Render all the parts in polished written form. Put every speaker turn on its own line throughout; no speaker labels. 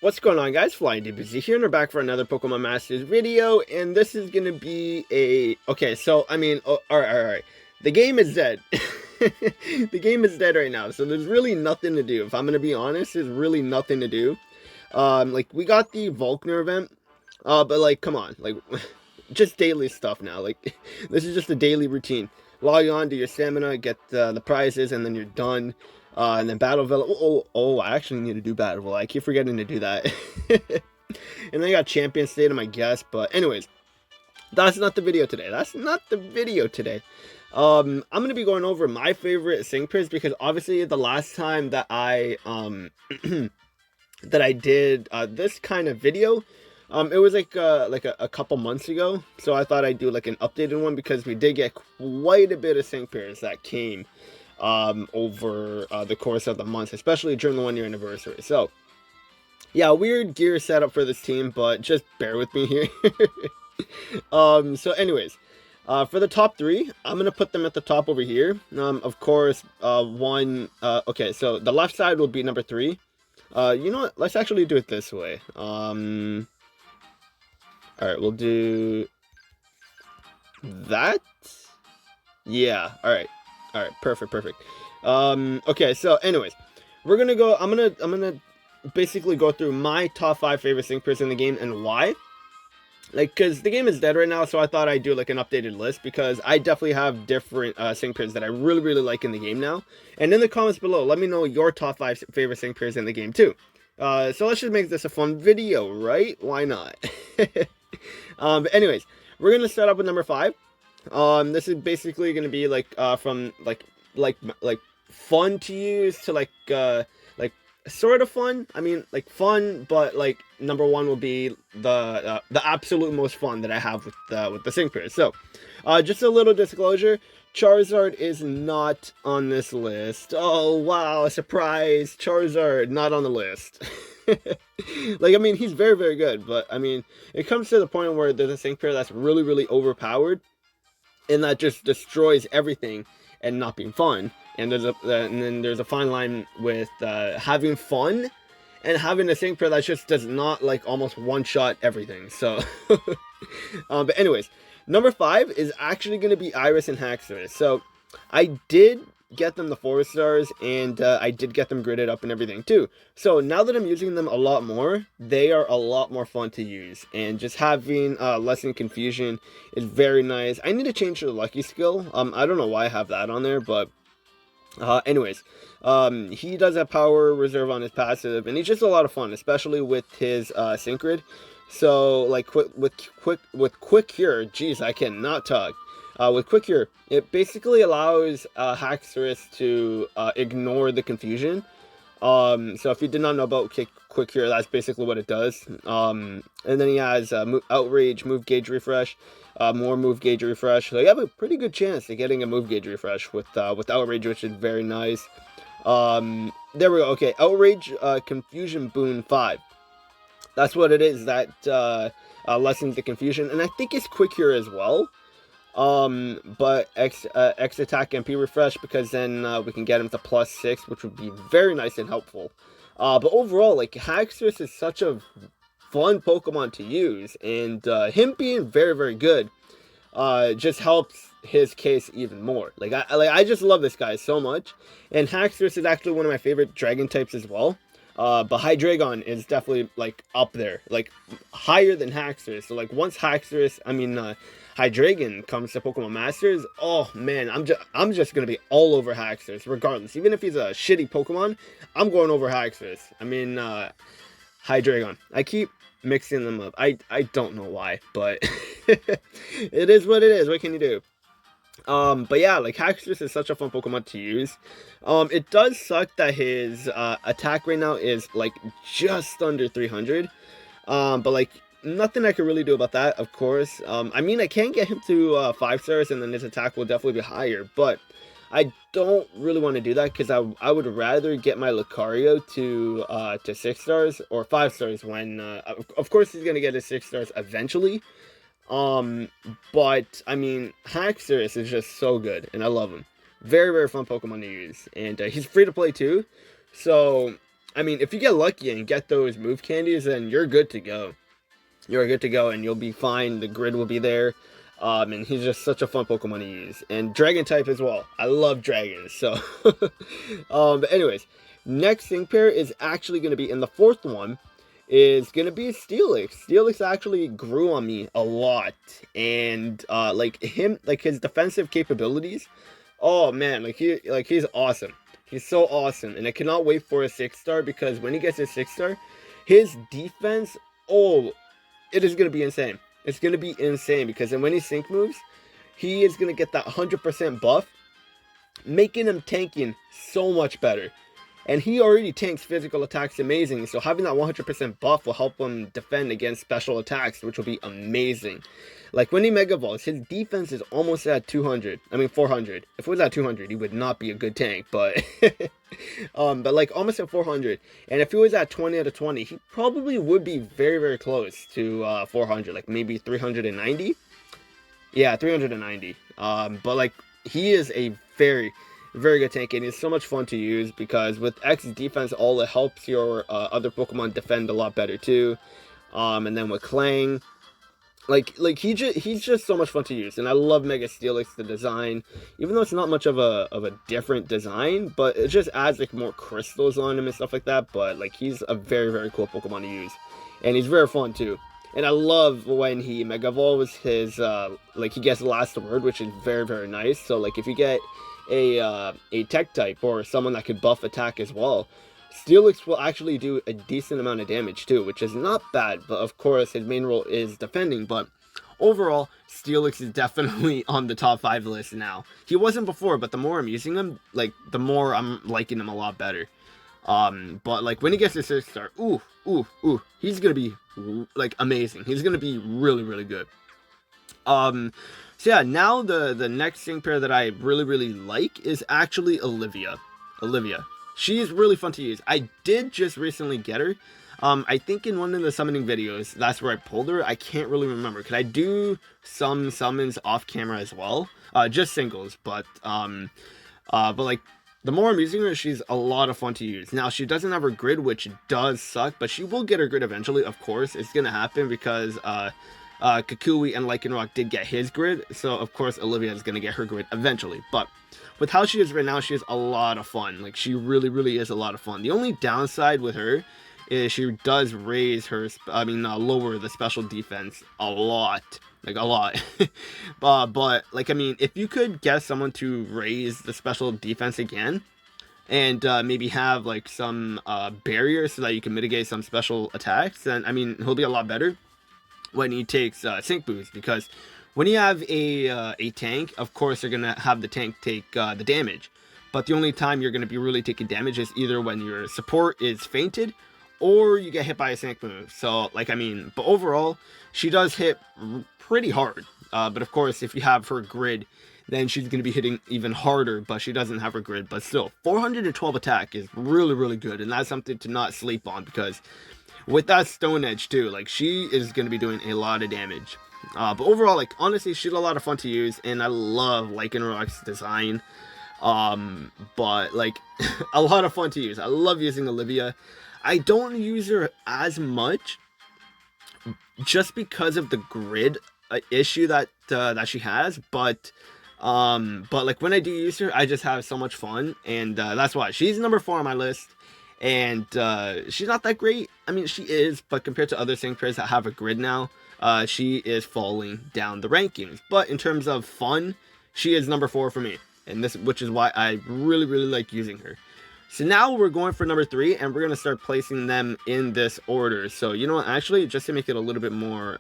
What's going on, guys? Flying DBZ here, and we're back for another Pokemon Masters video, and this is gonna be a... Okay, so, alright. The game is dead. The game is dead right now, so there's really nothing to do. If I'm gonna be honest, there's really nothing to do. We got the Volkner event, but, like, come on, like, just daily stuff now. Like, this is just a daily routine. Log on, do your stamina, get the prizes, and then you're done. And then Battleville. I actually need to do Battleville. I keep forgetting to do that. And then I got Champion Stadium, I guess. But anyways, that's not the video today. I'm gonna be going over my favorite Synchros because obviously the last time that I that I did this kind of video, it was like a couple months ago. So I thought I'd do like an updated one because we did get quite a bit of Synchros that came over the course of the month, especially during the 1-year anniversary. So yeah, weird gear setup for this team, but just bear with me here. So anyways, for the top 3, I'm gonna put them at the top over here. Of course, okay, so the left side will be number 3. You know what, let's actually do it this way. All right, we'll do that. Yeah, all right, perfect. Okay, so anyways, we're gonna go. I'm gonna basically go through my top 5 favorite Synchros in the game and why. Like, because the game is dead right now, so I thought I'd do like an updated list because I definitely have different Synchros that I really like in the game now. And in the comments below, let me know your top 5 favorite Synchros in the game too. So let's just make this a fun video, right? Why not? But anyways, we're gonna start up with number 5. This is basically gonna be like from like fun to use to like sort of fun. I mean, like fun, but like number 1 will be the absolute most fun that I have with the Synchros. So, just a little disclosure: Charizard is not on this list. Oh wow, surprise! Charizard not on the list. Like, I mean, he's very good, but I mean, it comes to the point where there's a Synchro that's really overpowered, and that just destroys everything and not being fun. And then there's a fine line with having fun and having a Synchro that just does not like almost one-shot everything. So, but anyways, number 5 is actually going to be Iris and Haxorus. So I did get them the 4 stars, and I did get them gridded up and everything too. So now that I'm using them a lot more, they are a lot more fun to use, and just having lessen confusion is very nice. I need to change the lucky skill. I don't know why I have that on there, but anyways, he does have power reserve on his passive, and he's just a lot of fun, especially with his Synchrid. So like with quick cure, jeez, I cannot talk. With Quick Cure, it basically allows Haxorus to ignore the confusion. So if you did not know about Quick Cure, that's basically what it does. And then he has Outrage, Move Gauge Refresh, more Move Gauge Refresh. So you have a pretty good chance of getting a Move Gauge Refresh with Outrage, which is very nice. There we go. Okay, Outrage Confusion Boon 5. That's what it is. That lessens the confusion, and I think it's Quick Cure as well. But X attack MP refresh, because then we can get him to +6, which would be very nice and helpful. But overall, like, Haxorus is such a fun Pokemon to use, and him being very good just helps his case even more. Like I just love this guy so much, and Haxorus is actually one of my favorite dragon types as well. But Hydreigon is definitely like up there, like higher than Haxorus. So like once Hydreigon comes to Pokemon Masters, oh man, I'm just gonna be all over Haxorus regardless. Even if he's a shitty Pokemon, I'm going over Haxorus. I mean, Hydreigon. I keep mixing them up. I don't know why, but it is what it is. What can you do? But yeah, like, Haxorus is such a fun Pokemon to use. It does suck that his attack right now is like just under 300. But like, nothing I can really do about that, of course. I mean, I can get him to 5 stars, and then his attack will definitely be higher, but I don't really want to do that because I would rather get my Lucario to 6 stars or 5 stars when of course he's gonna get his 6 stars eventually. But I mean, Haxorus is just so good, and I love him. Very fun Pokemon to use, and he's free to play too. So I mean, if you get lucky and get those move candies, then you're good to go. You're good to go, and you'll be fine. The grid will be there. And he's just such a fun Pokemon to use. And Dragon type as well. I love dragons, so. But anyways, next sync pair is actually going to be, in the fourth one, is going to be Steelix. Steelix actually grew on me a lot. And, like, his defensive capabilities, oh man, he's awesome. He's so awesome. And I cannot wait for a 6-star, because when he gets his 6-star, his defense, oh, it is going to be insane. It's going to be insane, because then when he sync moves, he is going to get that 100% buff, making him tanking so much better. And he already tanks physical attacks amazing, so having that 100% buff will help him defend against special attacks, which will be amazing. Like, when he Mega Evolves, his defense is almost at 200. I mean, 400. If it was at 200, he would not be a good tank, but... but, like, almost at 400. And if he was at 20 out of 20, he probably would be very, very close to 400. Like, maybe 390? Yeah, 390. But, like, he is a very... very good tank, and it's so much fun to use, because with X defense, it helps your other Pokemon defend a lot better too. And then with Clang, he's just so much fun to use, and I love Mega Steelix, the design, even though it's not much of a different design, but it just adds like more crystals on him and stuff like that. But like, he's a very, very cool Pokemon to use, and he's very fun too. And I love when he Mega Evolves his like, he gets the last word, which is very, very nice. So like, if you get a tech type or someone that could buff attack as well, Steelix will actually do a decent amount of damage too, which is not bad. But of course, his main role is defending. But overall, Steelix is definitely on the top 5 list now. He wasn't before, but the more I'm using him, like, the more I'm liking him a lot better. But like, when he gets his 6-star, he's gonna be like amazing. He's gonna be really, really good. So yeah, now the next sync pair that I really, really like is actually Olivia. She's really fun to use. I did just recently get her. I think in one of the summoning videos, that's where I pulled her. I can't really remember. Could I do some summons off camera as well? Just singles, but like, the more I'm using her, she's a lot of fun to use. Now, she doesn't have her grid, which does suck, but she will get her grid eventually, of course. It's gonna happen because Kukui and Lycanroc did get his grid, so of course Olivia is gonna get her grid eventually. But with how she is right now, she is a lot of fun. Like, she really, really is a lot of fun. The only downside with her is she does raise her, lower the special defense a lot. Like, a lot. But, like, I mean, if you could get someone to raise the special defense again, and maybe have, like, some barriers so that you can mitigate some special attacks, then, I mean, he'll be a lot better when he takes Sync Boost, because when you have a tank, of course you're gonna have the tank take the damage, but the only time you're gonna be really taking damage is either when your support is fainted or you get hit by a Sync move. So, like, I mean, but overall, she does hit pretty hard. But of course, if you have her grid, then she's gonna be hitting even harder, but she doesn't have her grid. But still, 412 attack is really, really good, and that's something to not sleep on, because with that Stone Edge too, like, she is going to be doing a lot of damage. But overall, like, honestly, she's a lot of fun to use, and I love Lycanroc's design. But, like, a lot of fun to use. I love using Olivia. I don't use her as much, just because of the grid issue that she has. But like, when I do use her, I just have so much fun, and that's why she's number 4 on my list. And she's not that great. I mean, she is, but compared to other sync pairs that have a grid now, she is falling down the rankings. But in terms of fun, she is number 4 for me, and which is why I really, really like using her. So now we're going for number 3, and we're gonna start placing them in this order. So you know what? Actually, just to make it a little bit more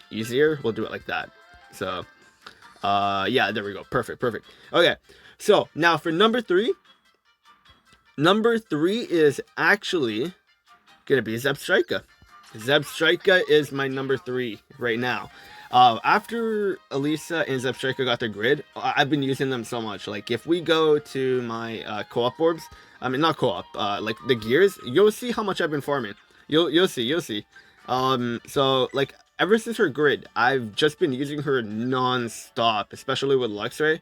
easier, we'll do it like that. So yeah, there we go. Perfect. Okay. So now for number 3. Number 3 is actually gonna be Zebstrika. Zebstrika is my number 3 right now. After Elisa and Zebstrika got their grid, I've been using them so much. Like, if we go to my co-op orbs, I mean, not co-op, like the gears, you'll see how much I've been farming. You'll see. So, like, ever since her grid, I've just been using her non-stop, especially with Luxray.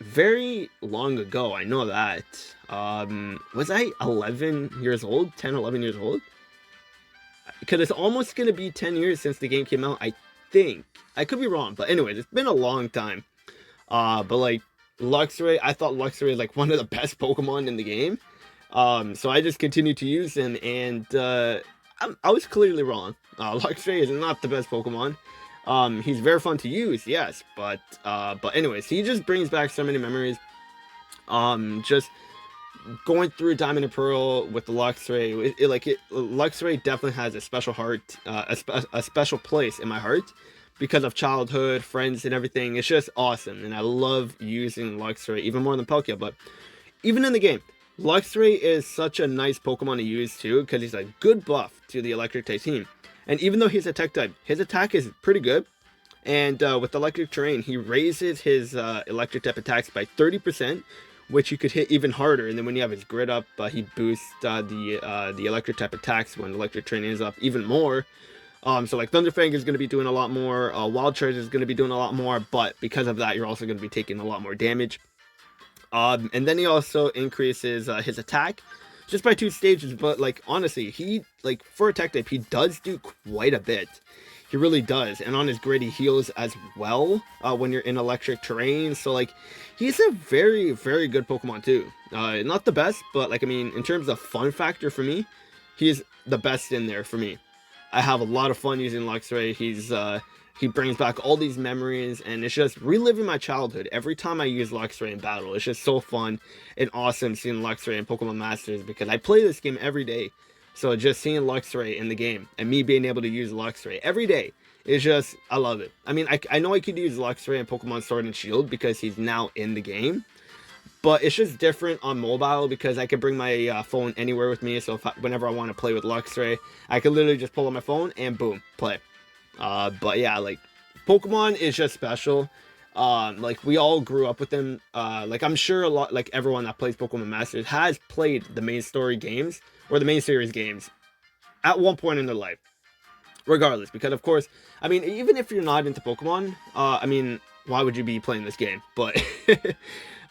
very long ago. I know that. Was I 11 years old? 10, 11 years old? Because it's almost going to be 10 years since the game came out, I think. I could be wrong, but anyways, it's been a long time. But like, Luxray, I thought Luxray was like one of the best Pokemon in the game. So I just continued to use him, and I was clearly wrong. Luxray is not the best Pokemon. He's very fun to use, yes, but anyways, he just brings back so many memories. Just going through Diamond and Pearl with the Luxray, Luxray definitely has a special heart, a special place in my heart because of childhood, friends, and everything. It's just awesome, and I love using Luxray even more than Palkia. But even in the game, Luxray is such a nice Pokemon to use too, because he's a good buff to the Electric type team. And even though he's a Tech type, his attack is pretty good. And with Electric Terrain, he raises his Electric type attacks by 30%, which you could hit even harder. And then when you have his Grid up, he boosts the Electric type attacks when Electric Terrain is up even more. So like Thunderfang is going to be doing a lot more, Wild Charge is going to be doing a lot more, but because of that, you're also going to be taking a lot more damage. And then he also increases his attack just by 2 stages, but like honestly, he like for a Tech type, he does do quite a bit. He really does, and on his Grid he heals as well when you're in Electric Terrain. So like, he's a very, very good Pokemon too. Not the best, but like, I mean, in terms of fun factor for me, he's the best in there for me. I have a lot of fun using Luxray. He brings back all these memories, and it's just reliving my childhood every time I use Luxray in battle. It's just so fun and awesome seeing Luxray in Pokemon Masters, because I play this game every day. So just seeing Luxray in the game and me being able to use Luxray every day is just, I love it. I mean, I know I could use Luxray in Pokemon Sword and Shield because he's now in the game, but it's just different on mobile because I can bring my phone anywhere with me. So whenever I want to play with Luxray, I can literally just pull out my phone and boom, play. But yeah, like, Pokemon is just special. Like, we all grew up with them. Like, I'm sure a lot, like, everyone that plays Pokemon Masters has played the main story games or the main series games at one point in their life, regardless. Because of course, I mean, even if you're not into Pokemon, I mean, why would you be playing this game? But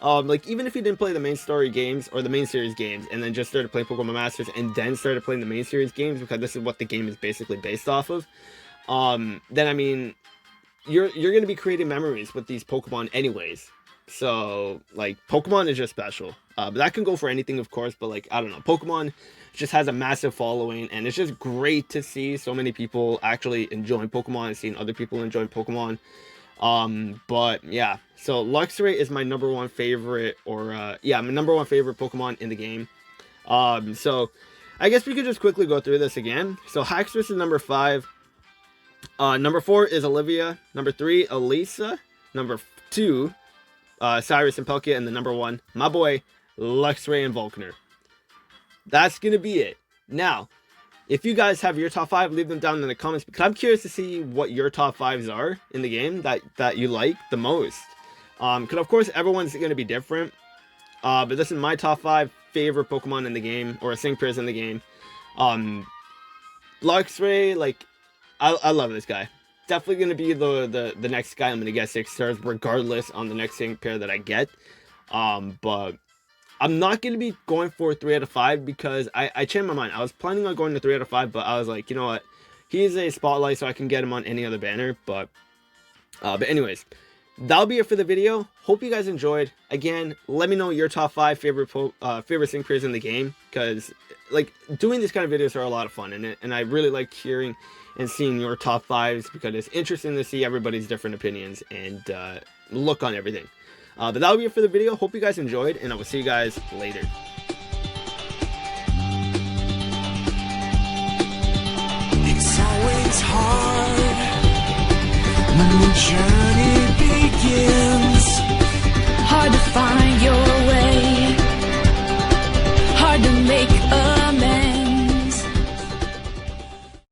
like, even if you didn't play the main story games or the main series games and then just started playing Pokemon Masters and then started playing the main series games, because this is what the game is basically based off of, then I mean, you're going to be creating memories with these Pokemon anyways. So like, Pokemon is just special. But that can go for anything, of course, but like, I don't know, Pokemon just has a massive following, and it's just great to see so many people actually enjoying Pokemon and seeing other people enjoying Pokemon. But yeah, so Luxray is my number one favorite, or yeah, my number one favorite Pokemon in the game. So I guess we could just quickly go through this again. So Haxorus is number 5. Number 4 is Olivia. Number 3, Elisa. Number 2, Cyrus and Palkia. And the number 1, my boy, Luxray and Volkner. That's going to be it. Now, if you guys have your top 5, leave them down in the comments, because I'm curious to see what your top 5s are in the game that you like the most. Because of course, everyone's going to be different. But this is my top 5 favorite Pokemon in the game, or Synchros in the game. Luxray, like, I love this guy. Definitely going to be the next guy I'm going to get 6 stars, regardless on the next sync pair that I get. But I'm not going to be going for 3 out of 5 because I changed my mind. I was planning on going to 3 out of 5, but I was like, you know what? He's a spotlight, so I can get him on any other banner. But anyways, that'll be it for the video. Hope you guys enjoyed. Again, let me know your top 5 favorite sync pairs in the game, because like, doing these kind of videos are a lot of fun, and I really like hearing and seeing your top 5s, because it's interesting to see everybody's different opinions and look on everything. But that'll be it for the video. Hope you guys enjoyed, and I will see you guys later.
It's always hard when the journey begins.